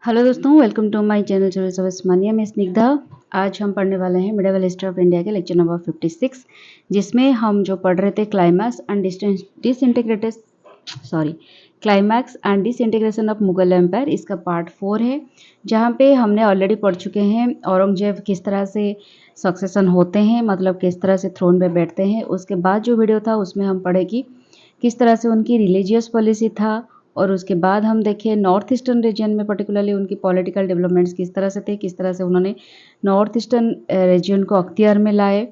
Hello दोस्तों, welcome to my channel choice of Osmania में स्निग्धा। आज हम पढ़ने वाले हैं मिडिवल हिस्ट्री ऑफ इंडिया के लेक्चर नंबर 56, जिसमें हम जो पढ़ रहे थे climax and disintegration of Mughal empire, इसका पार्ट 4 है। जहाँ पे हमने ऑलरेडी पढ़ चुके हैं औरंगजेब किस तरह से सक्सेशन होते हैं, मतलब किस तरह से थ्रोन पे बैठते हैं। उसके बाद जो वीडियो था उसमें हम पढ़े कि किस तरह से उनकी रिलीजियस पॉलिसी था, और उसके बाद हम देखें नॉर्थ ईस्टर्न रीजन में पर्टिकुलरली उनकी पॉलिटिकल डेवलपमेंट्स किस तरह से थे, किस तरह से उन्होंने नॉर्थ ईस्टर्न रीजन को अख्तियार में लाए।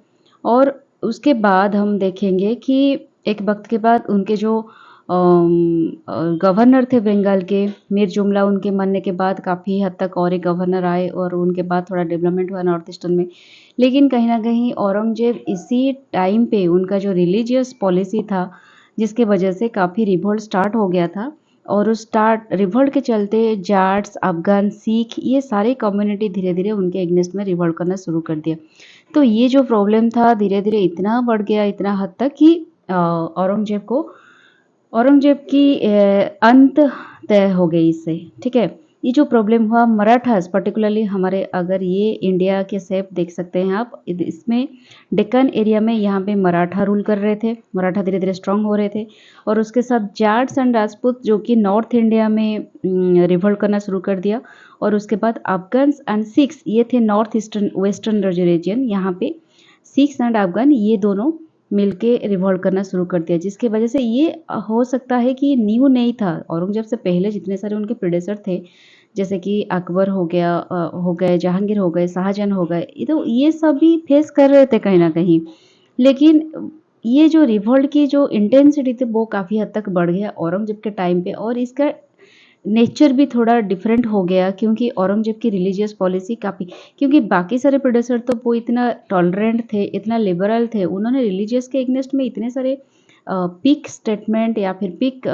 और उसके बाद हम देखेंगे कि एक वक्त के बाद उनके जो गवर्नर थे बंगाल के मीर जुमला, उनके मरने के बाद काफ़ी हद तक और एक गवर्नर आए और उनके बाद थोड़ा डेवलपमेंट हुआ नॉर्थ ईस्टर्न में। लेकिन कहीं ना कहीं औरंगजेब इसी टाइम पे उनका जो रिलीजियस पॉलिसी था, जिसके वजह से काफ़ी रिवोल्ट स्टार्ट हो गया था। और उस रिवोल्ट के चलते जाट्स, अफगान, सिख, ये सारे कम्युनिटी धीरे धीरे उनके अगेंस्ट में रिवोल्ट करना शुरू कर दिया। तो ये जो प्रॉब्लम था धीरे धीरे इतना बढ़ गया, इतना हद तक कि औरंगजेब की अंत तय हो गई इससे। ठीक है, ये जो प्रॉब्लम हुआ मराठास पर्टिकुलरली हमारे, अगर ये इंडिया के सेप देख सकते हैं आप, इसमें डेक्कन एरिया में यहाँ पे मराठा रूल कर रहे थे। मराठा धीरे धीरे स्ट्रांग हो रहे थे, और उसके साथ जाट्स एंड राजपूत जो कि नॉर्थ इंडिया में रिवोल्ट करना शुरू कर दिया। और उसके बाद अफगान्स एंड सिख्स, ये थे नॉर्थ ईस्टर्न वेस्टर्न रीजन। यहाँ पे सिख्स एंड अफगान ये दोनों मिलके रिवॉल्ट करना शुरू कर दिया, जिसकी वजह से ये हो सकता है कि ये न्यू नहीं था। औरंगजेब से पहले जितने सारे उनके प्रेडेसर थे, जैसे कि अकबर हो गया, हो गए जहांगीर, हो गए शाहजहां, हो गए, तो ये सभी फेस कर रहे थे कहीं ना कहीं। लेकिन ये जो रिवॉल्ट की जो इंटेंसिटी थी वो काफ़ी हद तक बढ़ गया औरंगजेब के टाइम पे, और इसका नेचर भी थोड़ा डिफरेंट हो गया, क्योंकि औरंगजेब की रिलीजियस पॉलिसी काफ़ी, क्योंकि बाकी सारे प्रोड्यूसर तो वो इतना टॉलरेंट थे, इतना लिबरल थे, उन्होंने रिलीजियस के अगेंस्ट में इतने सारे पिक स्टेटमेंट या फिर पिक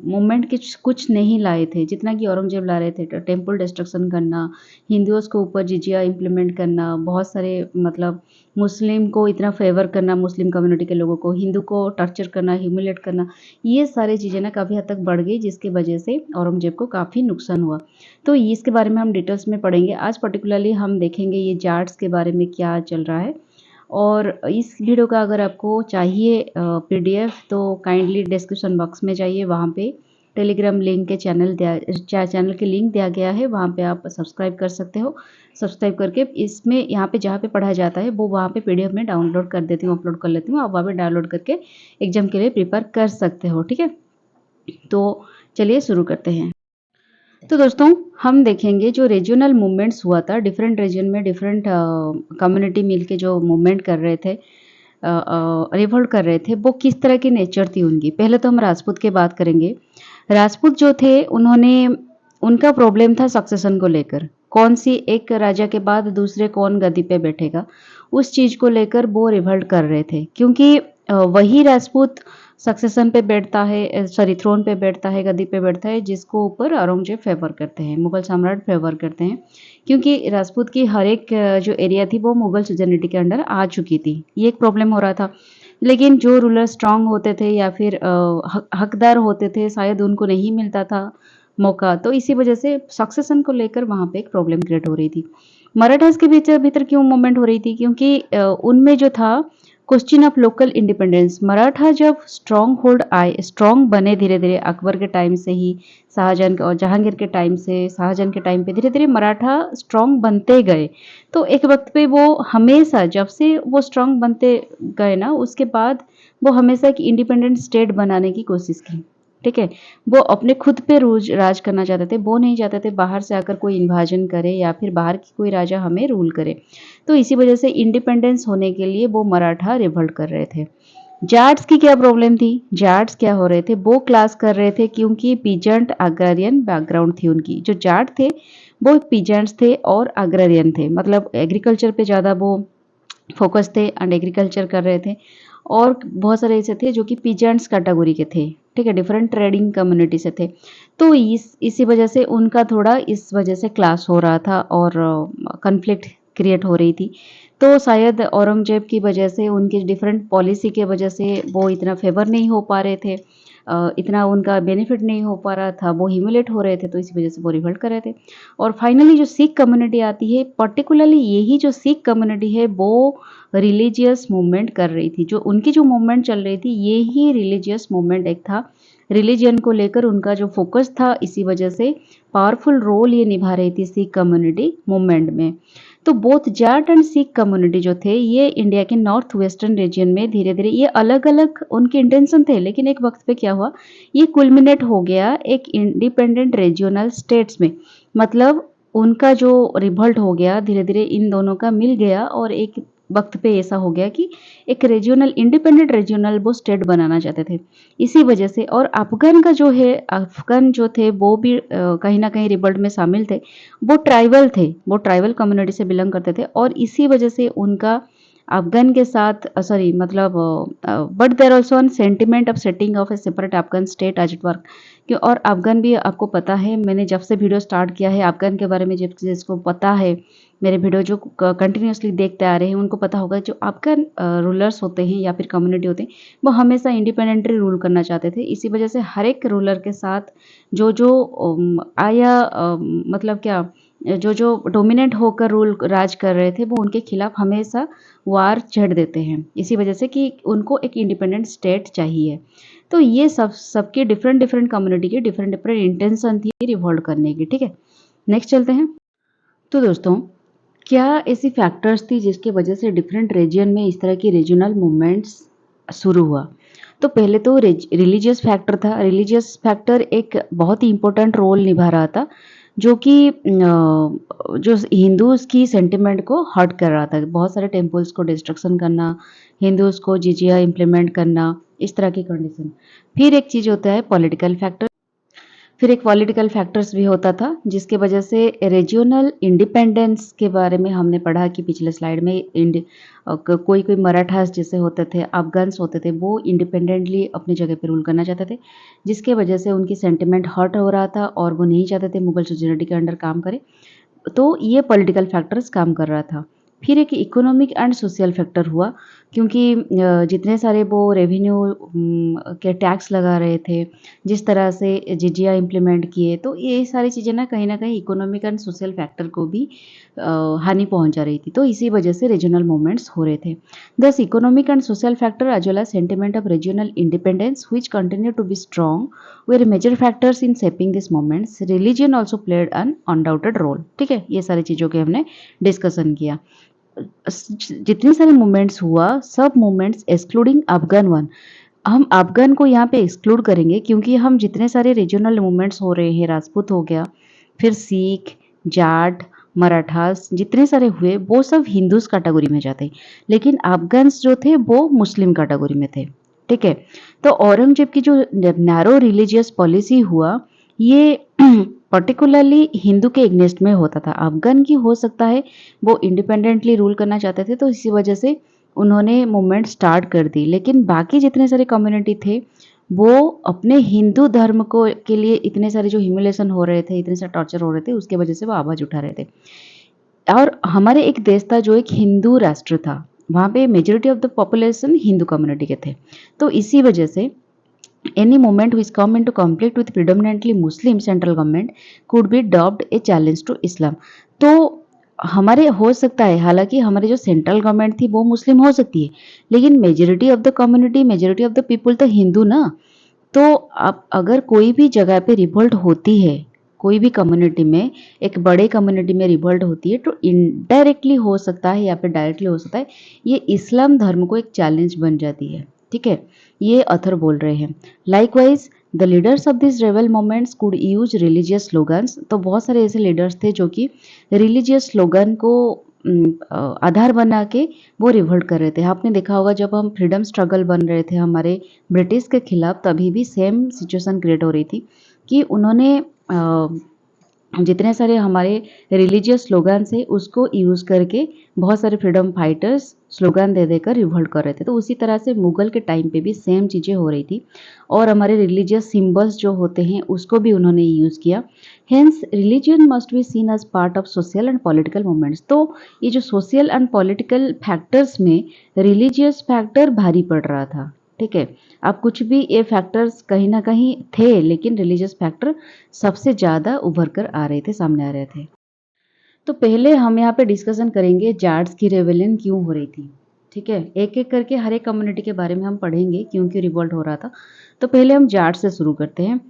मूवमेंट कुछ नहीं लाए थे जितना कि औरंगजेब ला रहे थे। टेम्पल डिस्ट्रक्शन करना, हिंदुओं के ऊपर जिजिया इम्प्लीमेंट करना, बहुत सारे मतलब मुस्लिम को इतना फेवर करना, मुस्लिम कम्युनिटी के लोगों को, हिंदू को टॉर्चर करना, ह्यूमिलेट करना, ये सारी चीज़ें ना काफ़ी हद तक बढ़ गई, जिसकी वजह से औरंगजेब को काफ़ी नुकसान हुआ। तो इसके बारे में हम डिटेल्स में पढ़ेंगे आज। पर्टिकुलरली हम देखेंगे ये जाट्स के बारे में क्या चल रहा है। और इस वीडियो का अगर आपको चाहिए पीडीएफ तो काइंडली डिस्क्रिप्शन बॉक्स में जाइए, वहाँ पे टेलीग्राम लिंक के चैनल के लिंक दिया गया है, वहाँ पे आप सब्सक्राइब कर सकते हो। सब्सक्राइब करके इसमें यहाँ पे जहाँ पे पढ़ाया जाता है वो वहाँ पे पीडीएफ में डाउनलोड कर देती हूँ, अपलोड कर लेती हूँ। आप वहाँ पे डाउनलोड करके एग्जाम के लिए प्रिपेयर कर सकते हो। ठीक है, तो चलिए शुरू करते हैं। तो दोस्तों, हम देखेंगे जो रीजनल मूवमेंट्स हुआ था, डिफरेंट रीजन में डिफरेंट कम्युनिटी मिलके जो मूवमेंट कर रहे थे, रिवोल्ट कर रहे थे, वो किस तरह की नेचर थी उनकी। पहले तो हम राजपूत की बात करेंगे। राजपूत जो थे उन्होंने, उनका प्रॉब्लम था सक्सेशन को लेकर, कौन सी एक राजा के बाद दूसरे कौन गद्दी पे बैठेगा, उस चीज़ को लेकर वो रिवोल्ट कर रहे थे। क्योंकि वही राजपूत सक्सेशन पे बैठता है, सॉरी थ्रोन पे बैठता है, गद्दी पे बैठता है, जिसको ऊपर औरंगजेब फेवर करते हैं, मुगल सम्राट फेवर करते हैं। क्योंकि राजपूत की हर एक जो एरिया थी वो मुगल सुजनिटी के अंडर आ चुकी थी, ये एक प्रॉब्लम हो रहा था। लेकिन जो रूलर स्ट्रांग होते थे या फिर हकदार होते थे, शायद उनको नहीं मिलता था मौका, तो इसी वजह से सक्सेशन को लेकर वहाँ पे एक प्रॉब्लम क्रिएट हो रही थी। मराठास के भीतर भीतर क्यों मूवमेंट हो रही थी, क्योंकि उनमें जो था question of local independence. Maratha जब स्ट्रॉन्ग होल्ड आए, स्ट्रॉन्ग बने धीरे धीरे अकबर के टाइम से ही, शाहजहां और जहांगीर के टाइम से, शाहजहां के टाइम पे धीरे धीरे मराठा स्ट्रॉन्ग बनते गए। तो एक वक्त पे वो हमेशा, जब से वो स्ट्रॉन्ग बनते गए ना, उसके बाद वो हमेशा एक इंडिपेंडेंट स्टेट बनाने की कोशिश की। ठीक है, वो अपने खुद पे राज करना चाहते थे, वो नहीं चाहते थे बाहर से आकर कोई इन्वाजन करे या फिर बाहर की कोई राजा हमें रूल करे। तो इसी वजह से इंडिपेंडेंस होने के लिए वो मराठा रिवोल्ट कर रहे थे। जाट्स की क्या प्रॉब्लम थी, जाट्स क्या हो रहे थे, वो क्लास कर रहे थे, क्योंकि पीजेंट अग्रारियन बैकग्राउंड थी उनकी। जो जाट थे वो पीजेंट्स थे और अग्रारियन थे, मतलब एग्रीकल्चर पे ज़्यादा वो फोकस थे एंड एग्रीकल्चर कर रहे थे। और बहुत सारे ऐसे थे जो कि पीजेंट्स कैटेगरी के थे, ठीक है, डिफरेंट ट्रेडिंग कम्युनिटी से थे। तो इसी वजह से उनका थोड़ा इस वजह से क्लास हो रहा था और कन्फ्लिक्ट क्रिएट हो रही थी। तो शायद औरंगजेब की वजह से, उनकी डिफरेंट पॉलिसी के वजह से वो इतना फेवर नहीं हो पा रहे थे इतना उनका बेनिफिट नहीं हो पा रहा था, वो ह्यूमिलेट हो रहे थे, तो इसी वजह से वो रिवोल्ट कर रहे थे। और फाइनली जो सिख कम्युनिटी आती है, पर्टिकुलरली यही जो सिख कम्युनिटी है वो रिलीजियस मूवमेंट कर रही थी। जो उनकी जो मूवमेंट चल रही थी ये ही रिलीजियस मूवमेंट एक था, रिलीजन को लेकर उनका जो फोकस था, इसी वजह से पावरफुल रोल ये निभा रही थी सिख कम्युनिटी मूवमेंट में। तो both Jat and Sikh community जो थे ये इंडिया के नॉर्थ वेस्टर्न रीजन में धीरे धीरे ये अलग अलग उनके इंटेंशन थे, लेकिन एक वक्त पे क्या हुआ, ये कुलमिनेट हो गया एक इंडिपेंडेंट रीजनल स्टेट्स में। मतलब उनका जो रिवोल्ट हो गया धीरे धीरे इन दोनों का मिल गया, और एक वक्त पे ऐसा हो गया कि एक रीजनल इंडिपेंडेंट रीजनल वो स्टेट बनाना चाहते थे। इसी वजह से, और अफगान का जो है, अफगान जो थे वो भी कहीं ना कहीं रिवोल्ट में शामिल थे। वो ट्राइबल थे, वो ट्राइबल कम्युनिटी से बिलोंग करते थे, और इसी वजह से उनका अफगान के साथ सॉरी मतलब but there also on sentiment of setting of a separate Afghan state as it work. क्यों, और अफगान भी आपको पता है, मैंने जब से वीडियो स्टार्ट किया है अफगान के बारे में, जब जिसको पता है, मेरे वीडियो जो कंटिन्यूसली देखते आ रहे हैं उनको पता होगा, जो अफगान रूलर्स होते हैं या फिर कम्युनिटी होते हैं वो हमेशा इंडिपेंडेंटली रूल करना चाहते थे। इसी वजह से हर एक रूलर के साथ जो जो आया मतलब क्या, जो जो डोमिनेंट होकर रूल राज कर रहे थे वो उनके खिलाफ हमेशा वार छेड़ देते हैं, इसी वजह से कि उनको एक इंडिपेंडेंट स्टेट चाहिए। तो ये सबके डिफरेंट डिफरेंट कम्युनिटी के डिफरेंट डिफरेंट इंटेंशन थी रिवॉल्ट करने की। ठीक है, नेक्स्ट चलते हैं। तो दोस्तों, क्या ऐसी फैक्टर्स थी जिसकी वजह से डिफरेंट रीजन में इस तरह की रीजनल मूवमेंट्स शुरू हुआ? तो पहले तो रिलीजियस फैक्टर था। रिलीजियस फैक्टर एक बहुत ही इंपॉर्टेंट रोल निभा रहा था, जो कि जो हिंदूज की सेंटिमेंट को हर्ट कर रहा था। बहुत सारे टेम्पल्स को डिस्ट्रक्शन करना, हिंदूज को जिजिया इम्प्लीमेंट करना, इस तरह की कंडीशन। फिर एक चीज़ होता है पॉलिटिकल फैक्टर। फिर एक पॉलिटिकल फैक्टर्स भी होता था, जिसके वजह से रीजनल इंडिपेंडेंस के बारे में हमने पढ़ा कि पिछले स्लाइड में कोई कोई मराठास जैसे होते थे, अफगान्स होते थे, वो इंडिपेंडेंटली अपनी जगह पे रूल करना चाहते थे, जिसके वजह से उनकी सेंटिमेंट हर्ट हो रहा था और वो नहीं चाहते थे मुगल सुजनिटी के अंडर काम करे। तो ये पॉलिटिकल फैक्टर्स काम कर रहा था। फिर एक इकोनॉमिक एंड सोशल फैक्टर हुआ, क्योंकि जितने सारे वो रेवेन्यू के टैक्स लगा रहे थे, जिस तरह से जिजिया इम्प्लीमेंट किए, तो ये सारी चीज़ें ना कहीं इकोनॉमिक एंड सोशल फैक्टर को भी हानि पहुंचा रही थी। तो इसी वजह से रीजनल मूवमेंट्स हो रहे थे। This economic and social factor as well as sentiment of regional independence which continue to be strong were major factors in shaping these moments. Religion also played an undoubted role. ठीक है, ये सारी चीज़ों के हमने डिस्कशन किया। जितने सारे मूवमेंट्स हुआ, सब मूवमेंट्स एक्सक्लूडिंग अफगान वन, हम अफगान को यहाँ पे एक्सक्लूड करेंगे, क्योंकि हम जितने सारे रीजनल मूवमेंट्स हो रहे हैं, राजपूत हो गया, फिर सिख, जाट, मराठास, जितने सारे हुए वो सब हिंदूज कैटेगरी में जाते हैं, लेकिन अफगान्स जो थे वो मुस्लिम कैटेगरी में थे। ठीक है, तो औरंगजेब की जो नैरो रिलीजियस पॉलिसी हुआ, ये पर्टिकुलरली हिंदू के एग्नेस्ट में होता था। अफगान की हो सकता है वो इंडिपेंडेंटली रूल करना चाहते थे, तो इसी वजह से उन्होंने मूवमेंट स्टार्ट कर दी, लेकिन बाकी जितने सारे कम्युनिटी थे वो अपने हिंदू धर्म को के लिए इतने सारे जो ह्यूमिलेशन हो रहे थे, इतने सारे टॉर्चर हो रहे थे, उसके वजह से वो आवाज़ उठा रहे थे। और हमारे एक देश था जो एक हिंदू राष्ट्र था, वहाँ पे majority of the population Hindu community के थे, तो इसी वजह से any movement which come into conflict with predominantly Muslim central government could be dubbed a challenge to Islam। तो हमारे हो सकता है, हालांकि हमारे जो सेंट्रल गवर्नमेंट थी वो मुस्लिम हो सकती है, लेकिन majority of the community, majority of the people तो हिंदू ना। तो अब अगर कोई भी जगह पे रिवोल्ट होती है, कोई भी कम्युनिटी में, एक बड़े कम्युनिटी में रिवोल्ट होती है, तो इनडायरेक्टली हो सकता है या फिर डायरेक्टली हो सकता है, ये इस्लाम धर्म को एक चैलेंज बन जाती है। ठीक है, ये अथर बोल रहे हैं। Likewise the leaders of this rebel movements could use religious slogans. तो बहुत सारे ऐसे लीडर्स थे जो कि रिलीजियस स्लोगन को आधार बना के वो रिवोल्ट कर रहे थे। आपने देखा होगा जब हम फ्रीडम स्ट्रगल बन रहे थे हमारे ब्रिटिश के खिलाफ, तभी भी सेम सिचुएशन क्रिएट हो रही थी कि उन्होंने जितने सारे हमारे रिलीजियस स्लोगन्स है उसको यूज़ करके बहुत सारे फ्रीडम फाइटर्स स्लोगन दे देकर रिवोल्ट कर रहे थे। तो उसी तरह से मुगल के टाइम पे भी सेम चीज़ें हो रही थी, और हमारे रिलीजियस सिंबल्स जो होते हैं उसको भी उन्होंने यूज़ किया। Hence religion must be seen as part of social and political movements. तो ये जो सोशल एंड पॉलिटिकल फैक्टर्स में रिलीजियस फैक्टर भारी पड़ रहा था। ठीक है। अब कुछ भी ये फैक्टर्स कहीं न कहीं थे, लेकिन रिलीजियस फैक्टर सबसे ज़्यादा उभर कर आ रहे थे, सामने आ रहे थे। तो पहले हम यहाँ पे डिस्कशन करेंगे जाट्स की रेवेलियन क्यों हो रही थी, ठीक है। एक-एक करके हर एक कम्युनिटी के बारे में हम पढ़ेंगे, क्यों-क्यों रिवोल्ट हो रहा था। तो पहले हम जाट्स से शुरू करते हैं।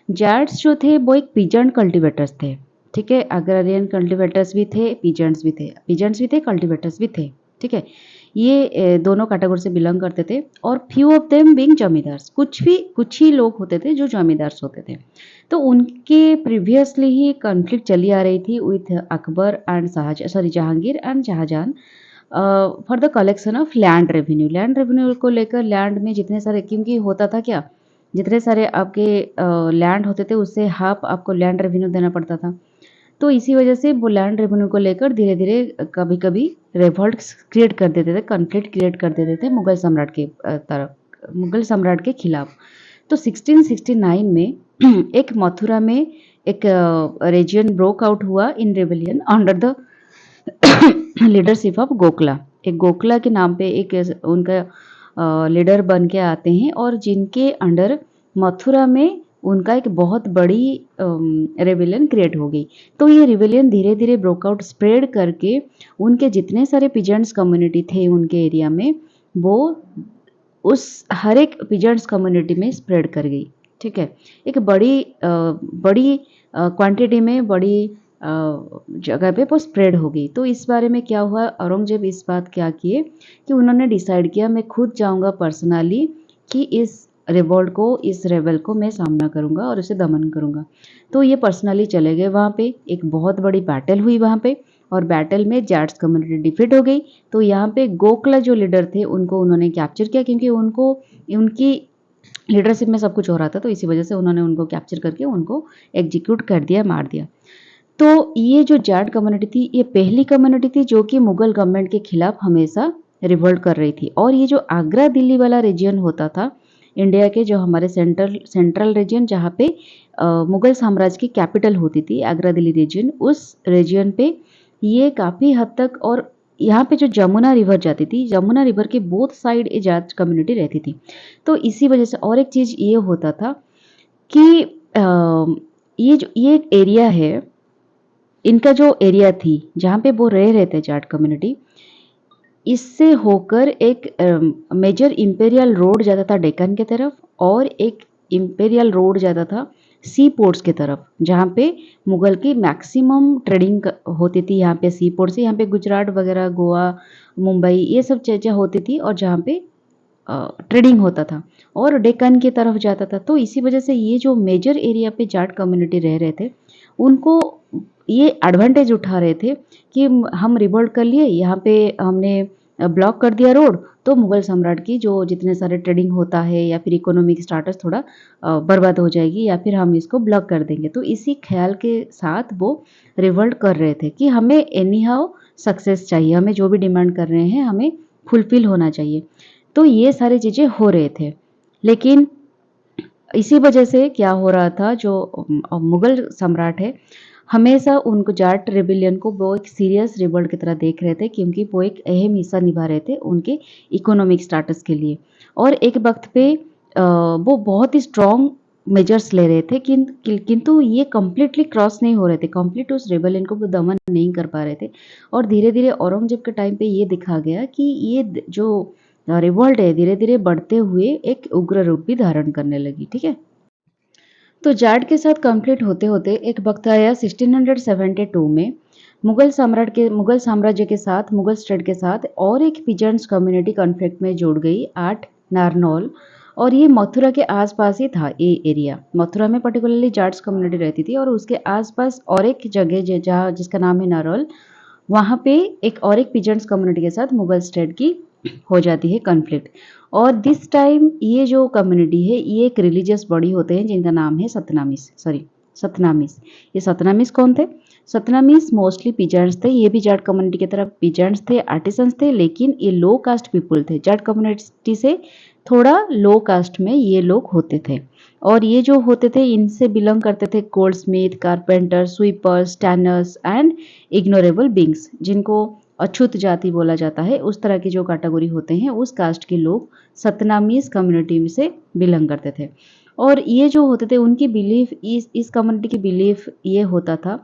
जाट्स जो थे वो एक पीजेंट कल्टीवेटर्स थे, ठीक है। अग्रारियन कल्टीवेटर्स भी थे, पीजेंट्स भी थे, कल्टीवेटर्स भी थे, ठीक है। ये दोनों कैटेगरी से बिलोंग करते थे और few of them being zamindars, कुछ ही लोग होते थे जो जमींदार्स होते थे। तो उनके प्रीवियसली ही कॉन्फ्लिक्ट चली आ रही थी with Akbar and Jahangir and Shahjahan for the collection of land revenue को लेकर। लैंड में जितने सारे, क्योंकि होता था क्या, जितने सारे आपके लैंड होते थे उससे हाफ आपको लैंड रेवेन्यू देना पड़ता था। तो इसी वजह से वो लैंड रेवेन्यू को लेकर धीरे धीरे कभी कभी रिवॉल्ट क्रिएट कर देते थे, कॉन्फ्लिक्ट क्रिएट कर देते थे मुगल सम्राट के खिलाफ। तो 1669 में एक मथुरा में एक रीजन ब्रोक आउट हुआ in rebellion under the leadership of Gokla. एक गोखला के नाम पे एक उनका लीडर बन के आते हैं और जिनके अंडर मथुरा में उनका एक बहुत बड़ी रेबेलियन क्रिएट हो गई। तो ये रेबेलियन धीरे धीरे ब्रोकआउट स्प्रेड करके उनके जितने सारे पिजेंट्स कम्युनिटी थे उनके एरिया में, वो उस हर एक पिजेंट्स कम्युनिटी में स्प्रेड कर गई, ठीक है। एक बड़ी क्वांटिटी में, बड़ी जगह पे वो स्प्रेड हो गई। तो इस बारे में क्या हुआ, औरंगजेब इस बात क्या किए कि उन्होंने डिसाइड किया मैं खुद जाऊंगा पर्सनली कि इस रिवोल्ट को, इस रेबल को मैं सामना करूंगा और उसे दमन करूंगा। तो ये पर्सनली चले गए वहाँ पे। एक बहुत बड़ी बैटल हुई वहाँ पे और बैटल में जाट्स कम्युनिटी डिफीट हो गई। तो यहाँ पे गोखला जो लीडर थे उनको उन्होंने कैप्चर किया, क्योंकि उनको उनकी लीडरशिप में सब कुछ हो रहा था। तो इसी वजह से उन्होंने उनको कैप्चर करके उनको एग्जीक्यूट कर दिया, मार दिया। तो ये जो जाट कम्युनिटी थी, ये पहली कम्युनिटी थी जो कि मुगल गवर्नमेंट के खिलाफ हमेशा रिवोल्ट कर रही थी। और ये जो आगरा दिल्ली वाला रीजन होता था इंडिया के, जो हमारे सेंट्रल रीजन जहाँ पे मुगल साम्राज्य की कैपिटल होती थी, आगरा दिल्ली रीजन, उस रीजन पे ये काफ़ी हद तक, और यहाँ पे जो जमुना रिवर जाती थी, जमुना रिवर के बोथ साइड ये जाट कम्युनिटी रहती थी। तो इसी वजह से और एक चीज़ ये होता था कि ये एक एरिया है, इनका जो एरिया थी जहाँ पे वो रह रहे थे जाट कम्युनिटी, इससे होकर एक मेजर इंपेरियल रोड जाता था डेक्कन की तरफ और एक इंपेरियल रोड जाता था सी पोर्ट्स की तरफ, जहाँ पे मुगल की मैक्सिमम ट्रेडिंग होती थी। यहाँ पे सी पोर्ट से, यहाँ पे गुजरात वगैरह, गोवा, मुंबई, ये सब चीज़ें होती थी और जहाँ पे ट्रेडिंग होता था और डेक्कन की तरफ जाता था। तो इसी वजह से ये जो मेजर एरिया पे जाट कम्युनिटी रह रहे थे, उनको ये एडवांटेज उठा रहे थे कि हम रिवोल्ट कर लिए, यहाँ पे हमने ब्लॉक कर दिया रोड, तो मुगल सम्राट की जो जितने सारे ट्रेडिंग होता है या फिर इकोनॉमिक स्टाटस थोड़ा बर्बाद हो जाएगी, या फिर हम इसको ब्लॉक कर देंगे। तो इसी ख्याल के साथ वो रिवोल्ट कर रहे थे कि हमें एनी हाउ सक्सेस चाहिए, हमें जो भी डिमांड कर रहे हैं हमें फुलफिल होना चाहिए। तो ये सारी चीज़ें हो रहे थे। लेकिन इसी वजह से क्या हो रहा था, जो मुगल सम्राट है, हमेशा उनको जाट रिबेलियन को वो एक सीरियस रिवोल्ट की तरह देख रहे थे, क्योंकि वो एक अहम हिस्सा निभा रहे थे उनके इकोनॉमिक स्टाटस के लिए। और एक वक्त पे वो बहुत ही स्ट्रॉन्ग मेजर्स ले रहे थे, किंतु ये कम्प्लीटली क्रॉस नहीं हो रहे थे, कंप्लीट उस रिबेलियन को वो दमन नहीं कर पा रहे थे। और धीरे धीरे औरंगजेब के टाइम पे ये दिखा गया कि ये जो रिवोल्ट है धीरे धीरे बढ़ते हुए एक उग्र रूप भी धारण करने लगी, ठीक है। तो जाट के साथ कॉन्फ्लिक्ट होते होते एक वक्त आया 1672 में, मुगल साम्राज्य के साथ, मुगल स्टेट के साथ और एक पिजेंट्स कम्युनिटी कॉन्फ्लिक्ट में जुड़ गई, आठ नारनौल। और ये मथुरा के आसपास ही था ये एरिया। मथुरा में पर्टिकुलरली जाट्स कम्युनिटी रहती थी और उसके आसपास और एक जगह जहाँ जिसका नाम है नारौल, वहाँ पे एक और एक पिजेंट्स कम्युनिटी के साथ मुगल स्टेट की हो जाती है कॉन्फ्लिक्ट। और दिस टाइम ये जो कम्युनिटी है ये एक रिलीजियस बॉडी होते हैं जिनका नाम है सतनामीस। ये सतनामीस कौन थे? सतनामीस मोस्टली पिजेंट्स थे। ये भी जाट कम्युनिटी की तरफ पिजेंट्स थे, आर्टिसंस थे, लेकिन ये लो कास्ट पीपुल थे। जाट कम्युनिटी से थोड़ा लो कास्ट में ये लोग होते थे। और ये जो होते थे इनसे बिलोंग करते थे gold Smith, carpenter, sweepers, tanners and ignorable beings, जिनको अछूत जाति बोला जाता है, उस तरह की जो कैटेगरी होते हैं उस कास्ट के लोग सतनामीज़ कम्युनिटी से बिलोंग करते थे। और ये जो होते थे उनकी बिलीफ इस कम्युनिटी की बिलीफ ये होता था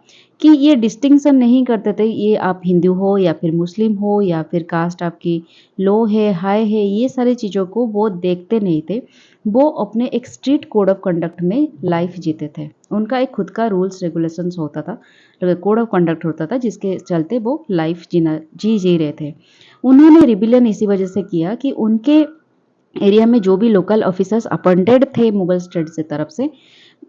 कि ये डिस्टिंक्शन नहीं करते थे, ये आप हिंदू हो या फिर मुस्लिम हो या फिर कास्ट आपकी लो है, हाई है, ये सारी चीज़ों को वो देखते नहीं थे। वो अपने एक स्ट्रिक्ट कोड ऑफ कंडक्ट में लाइफ जीते थे। उनका एक खुद का रूल्स रेगुलेशंस होता था, कोड ऑफ कंडक्ट होता था जिसके चलते वो लाइफ जी रहे थे। उन्होंने रिबिलियन इसी वजह से किया कि उनके एरिया में जो भी लोकल ऑफिसर्स अपॉइंटेड थे मुगल स्टेट से तरफ से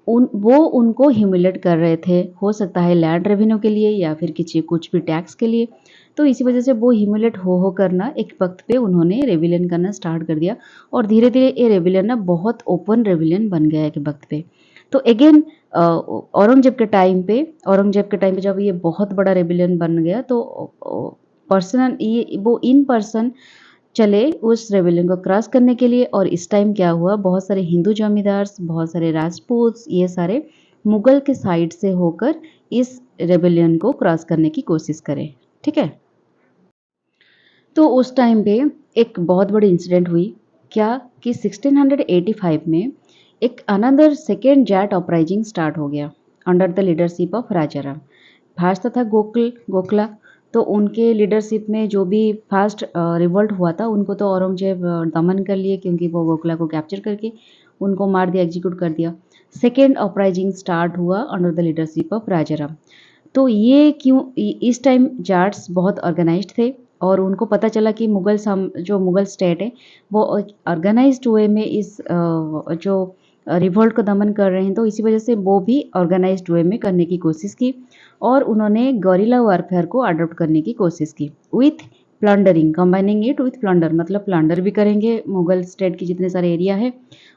वो उनको ह्यूमिलेट कर रहे थे, हो सकता है लैंड रेवेन्यू के लिए या फिर किसी कुछ भी टैक्स के लिए। तो इसी वजह से वो ह्यूमिलेट हो करना एक वक्त पे उन्होंने रेविलियन करना स्टार्ट कर दिया और धीरे धीरे ये रेविलियन ना बहुत ओपन रेविलियन बन गया एक वक्त पे। तो अगेन औरंगजेब के टाइम पे जब ये बहुत बड़ा रेविलियन बन गया तो पर्सनल ये वो इन पर्सन चले उस रेवेलियन को क्रॉस करने के लिए। और इस टाइम क्या हुआ, बहुत सारे हिंदू जमींदार, बहुत सारे राजपूत, ये सारे मुगल के साइड से होकर इस रेवेलियन को क्रॉस करने की कोशिश करें। ठीक है, तो उस टाइम पे एक बहुत बड़ी इंसिडेंट हुई क्या कि 1685 में एक another second Jat uprising start हो गया under the leadership of Rajaram. फास्ट था गोखला, तो उनके लीडरशिप में जो भी फास्ट रिवोल्ट हुआ था उनको तो औरंगजेब दमन कर लिए, क्योंकि वो गोखला को कैप्चर करके उनको मार दिया, एग्जीक्यूट कर दिया। सेकेंड अपराइजिंग स्टार्ट हुआ under the leadership of Rajaram. तो ये क्यों, इस टाइम जाट्स बहुत ऑर्गेनाइज्ड थे और उनको पता चला कि जो मुगल स्टेट है वो ऑर्गेनाइज्ड वे में इस जो रिवोल्ट को दमन कर रहे हैं, तो इसी वजह से वो भी ऑर्गेनाइज्ड वे में करने की कोशिश की और उन्होंने गौरिला वारफेयर को अडॉप्ट करने की कोशिश की with plundering, combining it with plunder, मतलब प्लंडर भी करेंगे मुगल स्टेट की जितने सारे एरिया है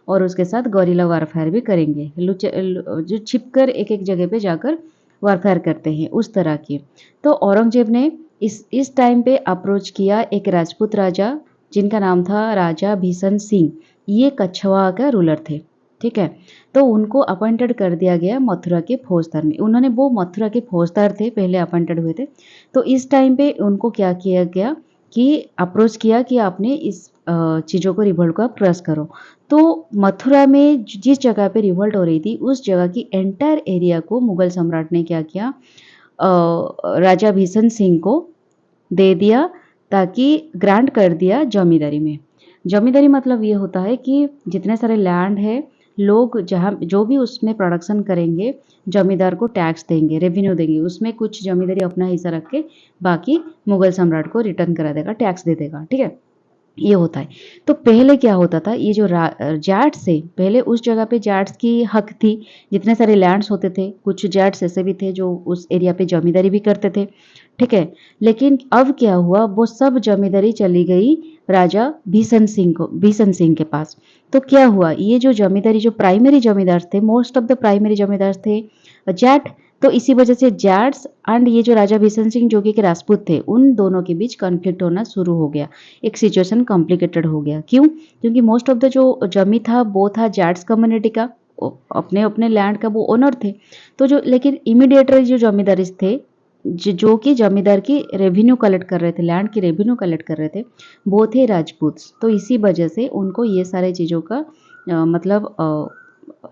और उसके साथ गौरिला वारफेयर भी करेंगे, जो छिपकर एक एक जगह पे जाकर वारफेयर करते हैं उस तरह की। तो औरंगजेब ने इस टाइम पे अप्रोच किया एक राजपूत राजा जिनका नाम था राजा भीषण सिंह। ये कछवा का रूलर थे। ठीक है, तो उनको अपॉइंटेड कर दिया गया मथुरा के फौजदार में। उन्होंने वो मथुरा के फौजदार थे, पहले अपॉइंटेड हुए थे। तो इस टाइम पे उनको क्या किया गया कि अप्रोच किया कि आपने इस चीज़ों को रिवोल्ट को आप क्रॉस करो। तो मथुरा में जिस जगह पे रिवोल्ट हो रही थी उस जगह की एंटायर एरिया को मुगल सम्राट ने क्या किया, राजा भीषण सिंह को दे दिया, ताकि ग्रांट कर दिया जमींदारी में। जमींदारी मतलब ये होता है कि जितने सारे लैंड है, लोग जहाँ जो भी उसमें प्रोडक्शन करेंगे जमींदार को टैक्स देंगे, रेवेन्यू देंगे, उसमें कुछ जमींदारी अपना हिस्सा रख के बाकी मुगल सम्राट को रिटर्न करा देगा, टैक्स दे देगा। ठीक है, ये होता है। तो पहले क्या होता था, ये जो जैट्स है, पहले उस जगह पे जैट्स की हक थी, जितने सारे लैंड्स होते थे, कुछ जैट्स ऐसे भी थे जो उस एरिया पे जमींदारी भी करते थे। ठीक है, लेकिन अब क्या हुआ, वो सब जमींदारी चली गई राजा भीषण सिंह के पास। तो क्या हुआ, ये जो जमींदारी, जो प्राइमरी जमींदार थे, मोस्ट ऑफ द प्राइमरी जमींदार थे जैट। तो इसी वजह से जैट्स एंड ये जो राजा भीषण सिंह जो कि राजपूत थे, उन दोनों के बीच कॉन्फ्लिक्ट होना शुरू हो गया। एक सिचुएशन कॉम्प्लिकेटेड हो गया। क्यों? क्योंकि मोस्ट ऑफ द जो जमी था वो था जैट्स कम्युनिटी का, अपने अपने लैंड का वो ओनर थे। तो जो लेकिन इमीडिएटली जो जमींदार थे, जो कि जमींदार की रेवेन्यू कलेक्ट कर रहे थे, लैंड की रेवेन्यू कलेक्ट कर रहे थे, वो थे राजपूत। तो इसी वजह से उनको ये सारे चीज़ों का मतलब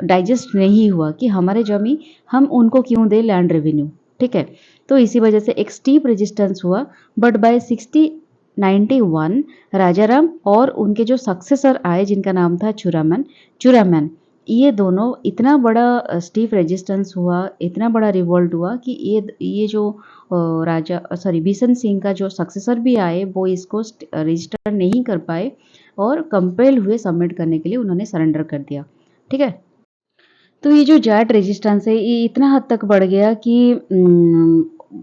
डाइजेस्ट नहीं हुआ कि हमारे जमी हम उनको क्यों दे लैंड रेवेन्यू। ठीक है, तो इसी वजह से एक स्टीप रेजिस्टेंस हुआ। बट बाय 1691 राजाराम और उनके जो सक्सेसर आए जिनका नाम था चुरामैन, ये दोनों, इतना बड़ा स्टीफ रेजिस्टेंस हुआ, इतना बड़ा रिवोल्ट हुआ कि ये जो भीषण सिंह का जो सक्सेसर भी आए वो इसको रजिस्टर नहीं कर पाए और कंपेल हुए सबमिट करने के लिए, उन्होंने सरेंडर कर दिया। ठीक है, तो ये जो जाट रेजिस्टेंस है ये इतना हद तक बढ़ गया कि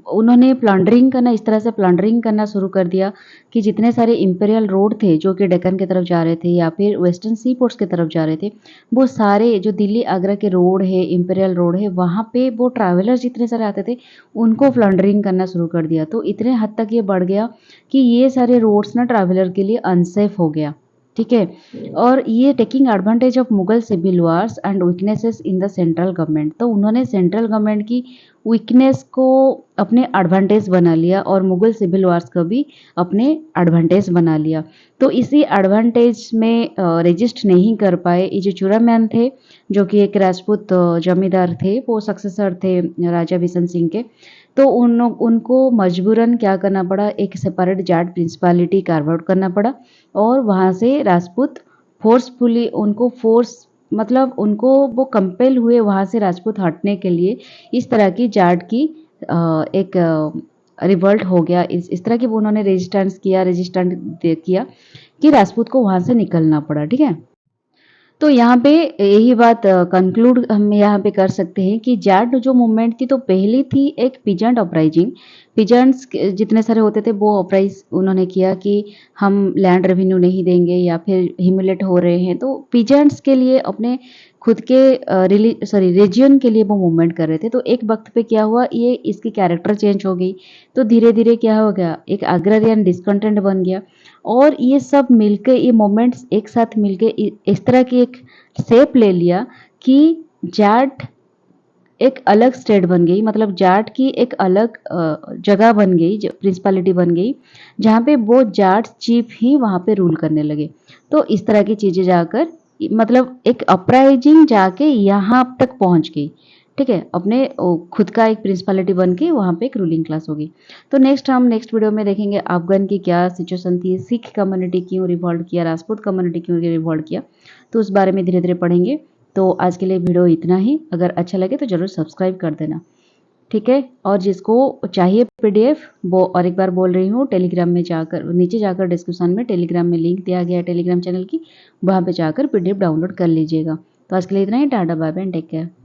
उन्होंने प्लंडरिंग करना, इस तरह से प्लंडरिंग करना शुरू कर दिया कि जितने सारे इंपीरियल रोड थे जो कि डेक्कन की तरफ जा रहे थे या फिर वेस्टर्न सी पोर्ट्स की तरफ जा रहे थे, वो सारे जो दिल्ली आगरा के रोड है, इंपीरियल रोड है, वहाँ पे वो ट्रैवलर्स जितने सारे आते थे उनको प्लंडरिंग करना शुरू कर दिया। तो इतने हद तक ये बढ़ गया कि ये सारे रोड्स ना ट्रैवलर के लिए अनसेफ हो गया। ठीक है। और ये taking advantage of Mughal civil wars and weaknesses in the central government, तो उन्होंने सेंट्रल गवर्नमेंट की वीकनेस को अपने एडवांटेज बना लिया और मुगल सिविल वार्स को भी अपने एडवांटेज बना लिया। तो इसी एडवांटेज में रजिस्ट नहीं कर पाए ये जो चूड़ामैन थे, जो कि एक राजपूत जमींदार थे, वो सक्सेसर थे राजा बिशन सिंह के। तो उनको मजबूरन क्या करना पड़ा, एक separate Jat principality carve out करना पड़ा और वहाँ से राजपूत फोर्सफुली उनको मतलब उनको वो कंपेल हुए वहाँ से राजपूत हटने के लिए। इस तरह की जाट की एक रिवोल्ट हो गया, इस तरह की वो उन्होंने रेजिस्टेंट किया कि राजपूत को वहाँ से निकलना पड़ा। ठीक है, तो यहाँ पे यही बात कंक्लूड हम यहाँ पे कर सकते हैं कि जाट जो मूवमेंट थी तो पहली थी एक पीजेंट अपराइजिंग। पीजेंट्स जितने सारे होते थे वो अपराइज उन्होंने किया कि हम लैंड रेवेन्यू नहीं देंगे या फिर ह्यूमिलेट हो रहे हैं, तो पीजेंट्स के लिए अपने खुद के रीजन के लिए वो मूवमेंट कर रहे थे। तो एक वक्त पे क्या हुआ, ये इसकी कैरेक्टर चेंज हो गई, तो धीरे धीरे क्या हो गया, एक एग्रेरियन डिस्कंटेंट बन गया और ये सब मिलके ये मोमेंट्स एक साथ मिलके इस तरह की एक शेप ले लिया कि जाट एक अलग स्टेट बन गई, मतलब जाट की एक अलग जगह बन गई, प्रिंसिपलिटी बन गई, जहाँ पे वो जाट चीफ ही वहाँ पे रूल करने लगे। तो इस तरह की चीजें जाकर मतलब एक अपराइजिंग जाके यहाँ तक पहुँच गई। ठीक है, अपने खुद का एक प्रिंसिपलिटी बन के वहाँ पे एक रूलिंग क्लास होगी। तो हम नेक्स्ट वीडियो में देखेंगे अफगान की क्या सिचुएशन थी, सिख कम्युनिटी क्यों रिवॉल्ट किया, राजपूत कम्युनिटी क्यों रिवॉल्ट किया, तो उस बारे में धीरे धीरे पढ़ेंगे। तो आज के लिए वीडियो इतना ही, अगर अच्छा लगे तो ज़रूर सब्सक्राइब कर देना। ठीक है, और जिसको चाहिए पीडीएफ वो और एक बार बोल रही हूँ, टेलीग्राम में जाकर नीचे जाकर डिस्क्रिप्शन में टेलीग्राम में लिंक दिया गया है टेलीग्राम चैनल की, वहाँ पे जाकर पीडीएफ डाउनलोड कर लीजिएगा। तो आज के लिए इतना ही, tata bye bye and take care.